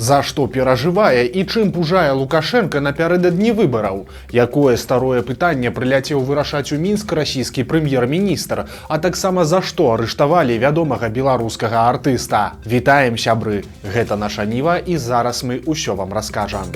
За што перажывае і чым пужае Лукашенка напярэдадні выбараў? Якое старое пытанне прыляцеў вырашаць у Мінск расійскі прэм'ер-міністр, а таксама за што арыштавалі вядомага беларускага артыста? Вітаем, сябры! Гэта наша Ніва і зараз мы ўсё вам раскажам.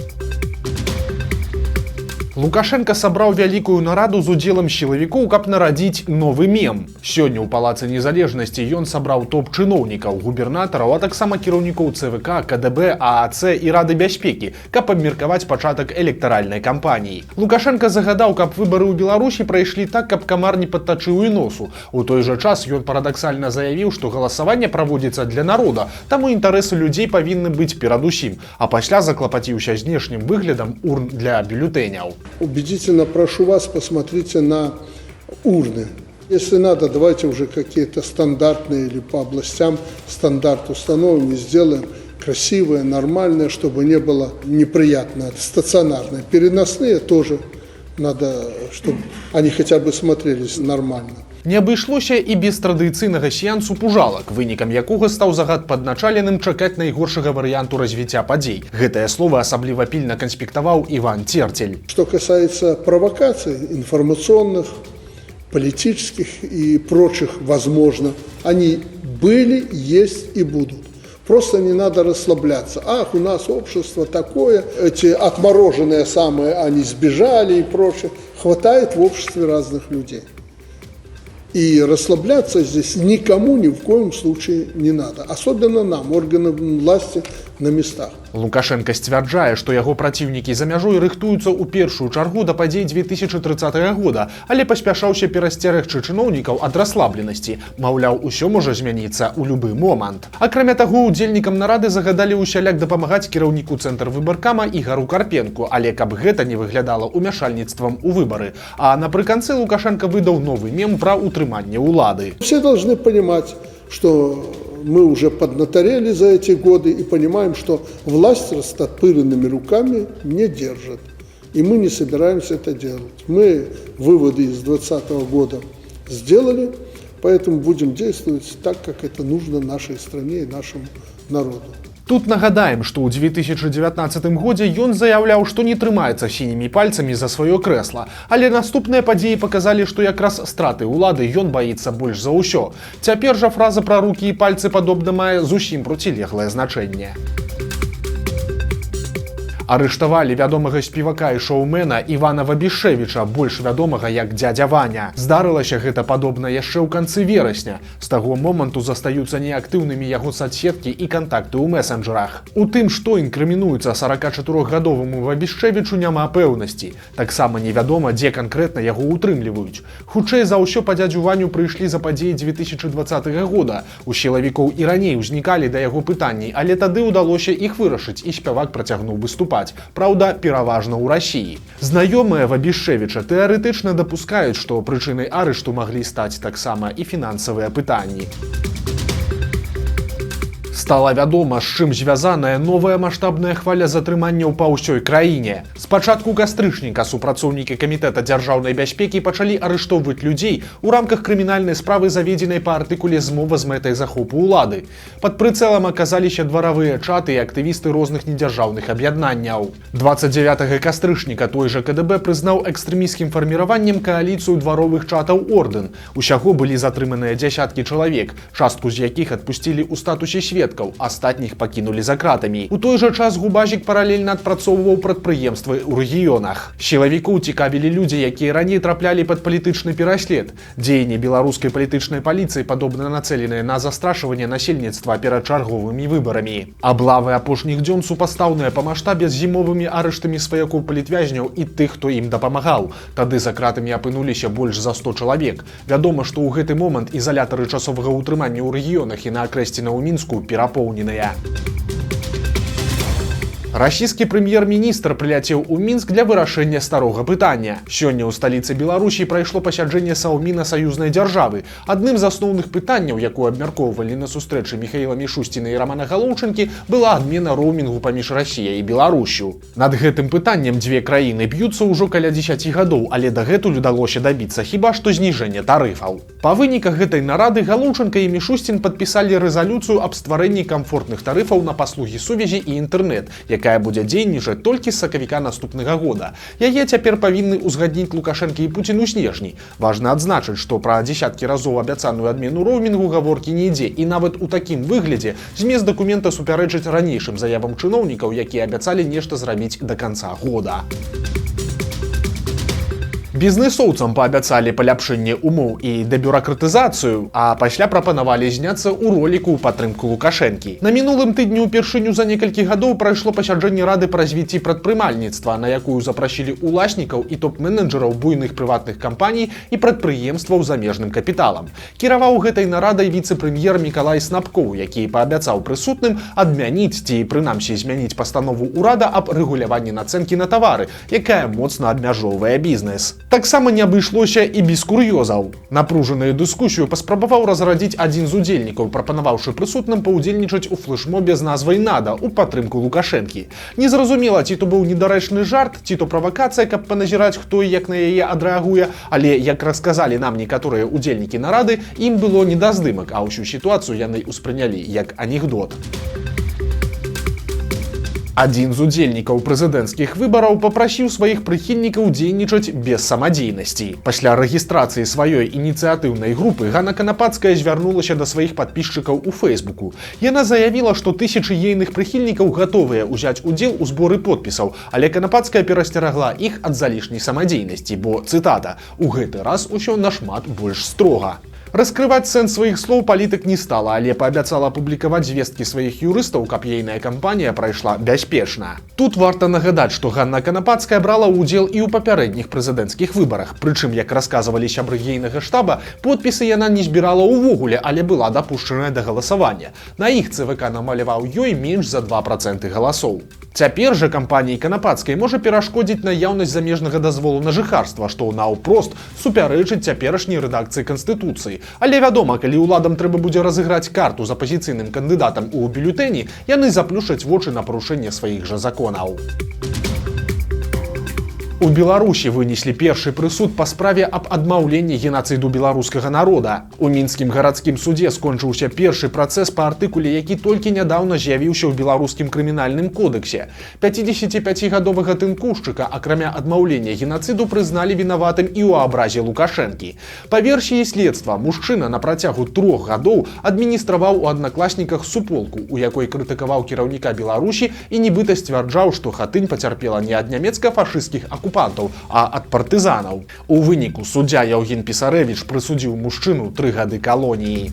Лукашенко сабраў вялікую нараду з удзелам сілавікоў, каб нарадзіць новы мем. Сёння ў Палацы Незалежнасці ён сабраў топ-чыноўнікаў, губернатараў, а таксама кіраўнікоў ЦВК, КДБ, ААЦ і Рады бяспекі, каб абмеркаваць пачатак электаральнай кампаніі. Лукашенко загадаў, каб выбары ў Беларусі прайшлі так, каб камар не падтачыў і носу. У той жа час ён парадаксальна заявіў, што галасаванне праводзіцца для народа, таму інтарэсы людзей павінны быць перадусім, а пасля заклапаціўся знешнім выглядам урн для бюлетэняў. Убедительно прошу вас, посмотрите на урны. Если надо, давайте уже какие-то стандартные или по областям стандарт установим и сделаем красивые, нормальные, чтобы не было неприятно. Стационарные, переносные тоже надо, чтобы они хотя бы смотрелись нормально. Не абышлося і без традыцыйнага сеансу пужалак, вынікам якога стаў загад падначаленым чакаць найгоршага варыянту развіцця падзей. Гэтае слово асабліва пільна канспектаваў Іван Терцель. Что касается провокаций информационных, политических и прочих, возможно, они были, есть и будут. Просто не надо расслабляться. Ах, у нас общество такое, эти отмороженные самые, они сбежали и прочее. Хватает в обществе разных людей. И расслабляться здесь никому ни в коем случае не надо. Особенно нам, органам власти на местах. Лукашенко сцвярджае, што яго праціўнікі за мяжой рыхтуюцца ў першую чаргу да падзей 2030 года, але паспяшаўся перасцерагчы чыноўнікаў ад расслабленасці. Маўляў, усё можа змяніцца ў любы момант. Акрамя таго, удзельнікам нарады загадалі ўсяляк дапамагаць кіраўніку цэнтрвыбаркама Ігару Карпенку, але каб гэта не выглядала ўмяшальніцтвам у выбары. А напрыканцы Лукашенко выдаў новы мем пра утрыманне ўлады. Все должны понимать, что мы уже поднаторели за эти годы и понимаем, что власть растопыренными руками не держит. И мы не собираемся это делать. Мы выводы из 2020 года сделали, поэтому будем действовать так, как это нужно нашей стране и нашему народу. Тут нагадаем, што ў 2019 годзе ён заяўляў, што не трымаецца сінімі пальцамі за сваё крэсла. Але наступныя падзеі паказалі, што якраз страты ўлады ён баіцца больш за ўсё. Цяпер жа фраза пра рукі і пальцы падобна мае зусім процілеглае значэнне. Арыштавалі вядомага спевака і шоумена Івана Вабішэвіча, больш вядомага як дзядзя Ваня. Здарылася гэта падобна яшчэ ў канцы верасня. З таго моманту застаюцца неактыўнымі яго соцсеткі і кантакты ў месенджерах. У тым, што інкрымінуецца 44-гадоваму Вабішэвічу, няма пэўнасці. Таксама невядома, дзе канкрэтна яго ўтрымліваюць. Хутчэй за ўсё па дзядзю Ваню прыйшлі за падзеі 2020 года. У сілавікоў і раней узнікалі да яго пытанні, але тады ўдалося іх вырашыць, і спявак працягнуў выступаць. Праўда, пераважна ў Расіі. Знаёмыя Вабішэвіча тэарэтычна дапускаюць, што прычынай арышту маглі стаць таксама і фінансавыя пытанні. Стала вядома, з чым звязаная новая маштабная хваля затрыманняў па ўсёй краіне. З пачатку кастрычніка супрацоўнікі камітэта дзяржаўнай бяспекі пачалі арыштоўваць людзей у рамках крымінальнай справы, заведзенай па артыкуле «Змова з мэтай захопу ўлады». Пад прыцэлам аказаліся дваравыя чаты і актывісты розных недзяржаўных аб'яднанняў. 29 кастрычніка той жа КДБ прызнаў экстрэмісцкім фарміраваннем кааліцыю дваровых чатаў «Ордэн». Усяго былі затрыманыя дзясяткі чалавек, частку з якіх адпусцілі ў статусе сведкаў. Астатніх пакінулі за кратамі. У той жа час Губазік паралельна адпрацоўваў прадпрыемствы ў рэгіёнах. Сілавікоў цікавілі людзі, якія раней траплялі пад палітычны пераслед. Дзеянні беларускай палітычнай паліцыі падобна нацэленыя на застрашванне насельніцтва перад чарговымі выбарамі. Аблавы апошніх дзён супастаўныя па маштабе з зімовымі арыштамі сваякоў палітвязняў і тых, хто ім дапамагаў. Тады за кратамі апынуліся больш за 100 чалавек. Вядома, што ў гэты момант ізалятары часовага ўтрымання ў рэгіёнах і на акрэсціна ў Мінску перапоўненыя. Расійскі прэм'ер-міністр прыляцеў у Мінск для вырашэння старога пытання. Сёння ў сталіцы Беларусі прайшло пасяджэнне Саўміна саюзнай дзяржавы. Адным з асноўных пытанняў, якое абмяркоўвалі на сустрэчы Міхаіла Мішусціна і Рамана Галоўчынкі, была адмена роумінгу паміж Расіяй і Беларусю. Над гэтым пытаннем дзве краіны б'юцца ўжо каля 10 гадоў, але дагэтуль удалося дабіцца хіба што зніжэння тарыфаў. Па выніках гэтай нарады Галоўчынка і Мішусцін падпісалі рэзалюцыю аб стварэнні камфортных тарыфаў на паслугі сувязі і інтэрнэт, якая будзе дзейнічаць толькі з сакавіка наступнага года. Яе цяпер павінны ўзгадніць Лукашэнка і Пуцін у снежні. Важна адзначыць, што пра дзесяткі разоў абяцаную адмену роумінгу гаворкі не ідзе, і нават у такім выглядзе змест дакумента супярэчыць ранейшым заявам чыноўнікаў, якія абяцалі нешта зрабіць да канца года. Бізнэсоўцам паабяцалі паляпшэнне умоў і дэбюракратызацыю, а пасля прапанавалі зняцца ў роліку ў падтрымку Лукашэнкі. На мінулым тыдні ўпершыню за некалькі гадоў прайшло пасяджэнне рады па развіцці прадпрымальніцтва, на якую запрасілі уласнікаў і топ-менеджераў буйных прыватных кампаній і прадпрыемстваў з замежным капіталам. Кіраваў гэтай нарадай віцэ-прэм'ер Мікалай Снапкоў, які паабяцаў прысутным адмяніць ці прынамсі змяніць пастанову ўрада аб рэгуляванні нацэнкі на тавары, якая моцна абмяжоўвае бізнес. Таксама не абышлося і без кур'ёзаў. Напружаную дыскусію паспрабаваў разрадзіць адзін з удзельнікаў, прапанаваўшы прысутным паўдзельнічаць у флэшмобе з назвай «Нада» у падтрымку Лукашэнкі. Незразумела, ці то быў недарэчны жарт, ці то правакацыя, каб паназіраць, хто і як на яе адрэагуе, але, як расказалі нам некаторыя удзельнікі нарады, ім было не да здымак, а ўсю сітуацыю яны ўспрынялі як анекдот. Адзін з удзельнікаў прэзідэнцкіх выбараў папрасіў сваіх прыхільнікаў дзейнічаць без самадзейнасці. Пасля рэгістрацыі сваёй ініцыятыўнай групы Ганна Канапацкая звярнулася да сваіх падпісчыкаў у Фэйсбуку. Яна заявіла, што тысячы ейных прыхільнікаў гатовыя ўзяць удзел у зборы подпісаў, але Канапацкая перасцерагла іх ад залішняй самадзейнасці, бо, цытата, «У гэты раз усё нашмат больш строга». Раскрываць сэнс сваіх слоў палітык не стала, але паабяцала апублікаваць звесткі сваіх юрыстаў, каб ейная кампанія прайшла бяспечна. Тут варта нагадаць, што Ганна Канапацкая брала ўдзел і ў папярэдніх прэзідэнцкіх выбарах. Прычым, як расказвалі сябры ейнага штаба, подпісы яна не збірала ўвогуле, але была дапушчаная да галасавання. На іх ЦВК намаляваў ёй менш за 2% галасоў. Цяпер жа кампаніі Канапацкай можа перашкодзіць наяўнасць замежнага дазволу на жыхарства, што наўпрост супярэчыць цяперашняй рэдакцыі Канстытуцыі. Але вядома, калі ўладам трэба будзе разыграць карту з апазіцыйным кандыдатам у бюлетэні, яны заплюшаць вочы на парушэнне сваіх жа законаў. У Беларусі вынеслі першы прысуд па справе аб адмаўленні генацыду беларускага народа. У мінскім гарадскім судзе скончыўся першы працэс па артыкуле, які толькі нядаўна з'явіўся ў беларускім крымінальным кодексе. 55-гадовага тынкушчыка, акрамя адмаўлення генацыду, прызналі вінаватым і ў абразе Лукашэнкі. Па версіі следства, мужчына на працягу 3 гадоў адміністраваў у аднакласніках суполку, у якой крытыкаваў кіраўніка Беларусі і нібыта сцвярджаў, што Хатынь пацярпела не ад нямецка-фашысцкіх акупантаў, а ад партызанаў. У выніку суддзя Яўген Пісарэвіч прысудзіў мужчыну 3 гады калоніі.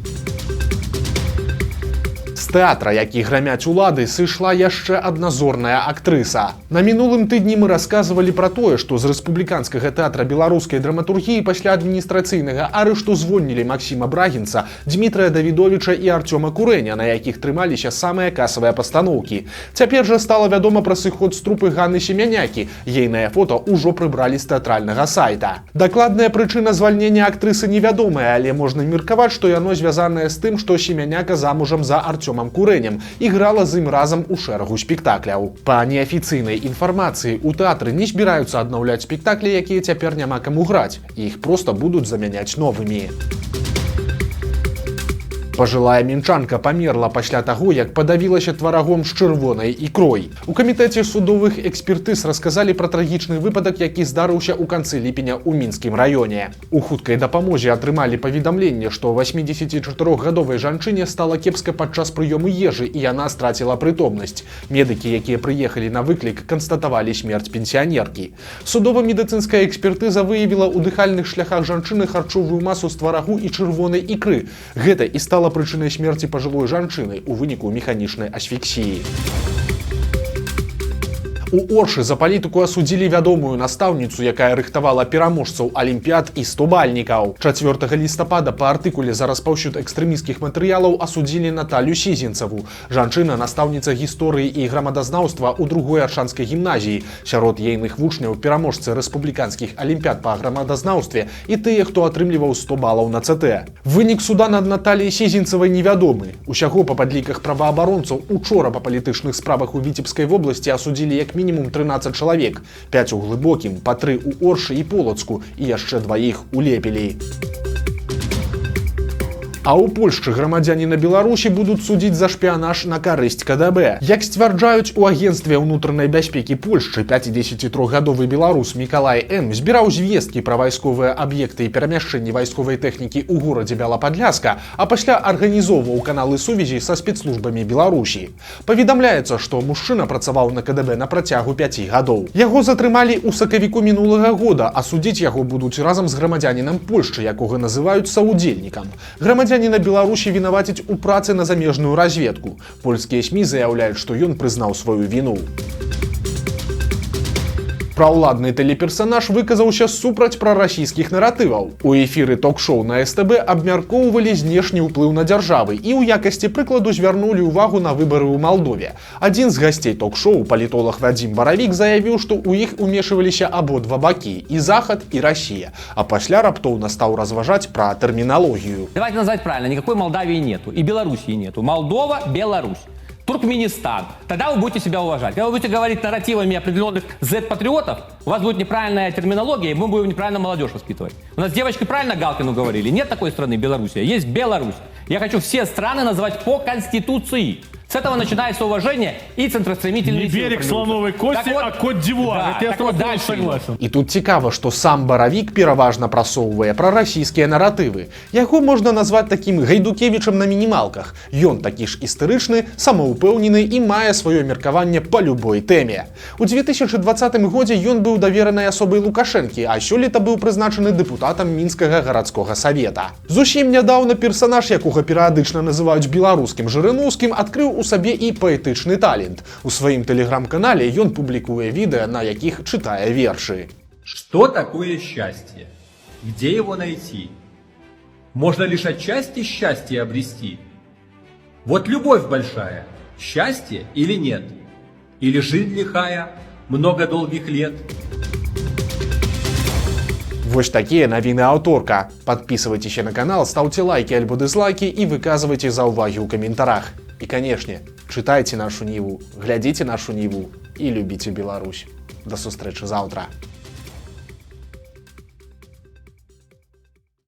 З тэатра, які грамяць улады, сышла яшчэ адна зорная актрыса. На мінулым тыдні мы расказвалі пра тое, што з рэспубліканскага тэатра беларускай драматургіі пасля адміністрацыйнага арышту звольнілі Максіма Брагінца, Дмітрая Давідовіча і Арцёма Курэня, на якіх трымаліся самыя касавыя пастаноўкі. Цяпер жа стала вядома пра сыход з трупы Ганны Семянякі. Ейнае фота ўжо прыбралі з тэатральнага сайта. Дакладная прычына звальнення актрысы невядомая, але можна меркаваць, што яно звязанае з тым, што Семяняка замужам за Арцёмам Курэнем іграла з ім разам у шэрагу спектакляў. Па неафіцыйнай інфармацыі, у тэатры не збіраюцца аднаўляць спектаклі, якія цяпер няма каму граць. Іх проста будуць замяняць новымі. Пажылая мінчанка памерла пасля таго, як падавілася тварагом з чырвонай ікрой. У камітэце судовых экспертыз расказалі пра трагічны выпадак, які здарыўся ў канцы ліпеня ў мінскім раёне. У хуткай дапамозе атрымалі паведамленне, што 84-гадовай жанчыне стала кепска падчас прыёму ежы, і яна страціла прытомнасць. Медыкі, якія прыехалі на выклік, канстатавалі смерць пенсіянеркі. Судова-медыцынская экспертыза выявіла ў дыхальных шляхах жанчыны харчовую масу з тварагу і чырвонай ікры. Гэта і стала прычынай смерці пажылой жанчыны ў выніку механічнай асфіксіі. У Оршы за палітыку асудзілі вядомую настаўніцу, якая рыхтавала пераможцаў алімпіяд і 100-бальнікаў. 4 лістапада па артыкуле за распаўсюд экстрэмісцкіх матэрыялаў асудзілі Наталью Сізінцаву. Жанчына настаўніца гісторыі і грамадазнаўства ў другой аршанскай гімназіі. Сярод ейных вучняў пераможцы рэспубліканскіх алімпіяд па грамадазнаўстве і тыя, хто атрымліваў 100 балаў на ЦТ. Вынік суда над Натальяй Сізінцавай невядомы. Усяго па падліках праваабаронцаў учора па палітычных справах у Віцебскай вобласці асудзілі як мінімум 13 чалавек, 5 у Глыбокім, па 3 у Оршы і Полацку і яшчэ 2 у Лепелі. А ў Польшчы грамадзяніна Беларусі будуць судзіць за шпіянаж на карысць КДБ. Як сцвярджаюць у агенцтве ўнутранай бяспекі Польшчы, 53-гадовы беларус Мікалай Н. збіраў звесткі пра вайсковыя аб'екты і перамяшчэнні вайсковай тэхнікі ў горадзе Бяла-Падляска, а пасля арганізоўваў каналы сувязі са спецслужбамі Беларусі. Паведамляецца, што мужчына працаваў на КДБ на працягу 5 гадоў. Яго затрымалі ў сакавіку мінулага года, а судзіць яго будуць разам з грамадзянінам Польшчы, якога называюць саўдзельнікам. Грамадзяніна Беларусі вінаваціць у працы на замежную разведку. Польскія СМІ заяўляюць, што ён прызнаў сваю віну. Праўладны тэлеперсанаж выказаўся супраць прарасійскіх наратываў. У эфіры ток-шоу на СТБ абмяркоўвалі знешні ўплыў на дзяржавы і ў якасці прыкладу звярнулі ўвагу на выбары ў Малдове. Адзін з гасцей ток-шоу, палітолог Вадзім Баравік, заявіў, што ў іх умешваліся абодва бакі, і Захад, і Расія, а пасля раптоўна стаў разважаць пра тэрміналогію. Давайте назвать правильно, никакой Молдавии нету, и Белоруссии нету. Молдова, Беларусь. Туркменистан. Тогда вы будете себя уважать. Когда вы будете говорить нарративами определенных Z-патриотов, у вас будет неправильная терминология, и мы будем неправильно молодежь воспитывать. У нас девочки правильно Галкину говорили. Нет такой страны Белоруссия, есть Беларусь. Я хочу все страны называть по Конституции. С этого начинается уважение и центростремительные силы. Не берег слоновой кости, вот, а Кот-д'Ивуар. Да, это я вот согласен. І тут цікава, што сам Баравік пераважна прасоўвае прарасійскія наратывы. Яго можна назваць такім Гайдукевічам на мінімалках. Ён такі ж істэрычны, самаўпэўнены і мае сваё меркаванне па любой тэме. У 2020 годзе ён быў даверанай асобай Лукашэнкі, а сёлета быў прызначаны дэпутатам Мінскага гарадскога савета. Зусім нядаўна персанаж, якога перыядычна называюць беларускім Жырыноўскім, адкрыў у сабе і паэтычны талент. У сваім тэлеграм-канале ён публікуе відэа, на якіх чытае вершы. Что такое счастье? Где его найти? Можно лишь отчасти счастье обрести. Вот любовь большая, счастье или нет? Или жизнь лихая, много долгих лет? Вось такія навіны аўторка. Падпісывайцеся на канал, стаўце лайкі альбо дызлайкі і выказвайце заўвагі ў каментарах. І, канешне, чытайце нашу Ніву, глядзіце нашу Ніву і любіце Беларусь. До сустрэчы заўтра.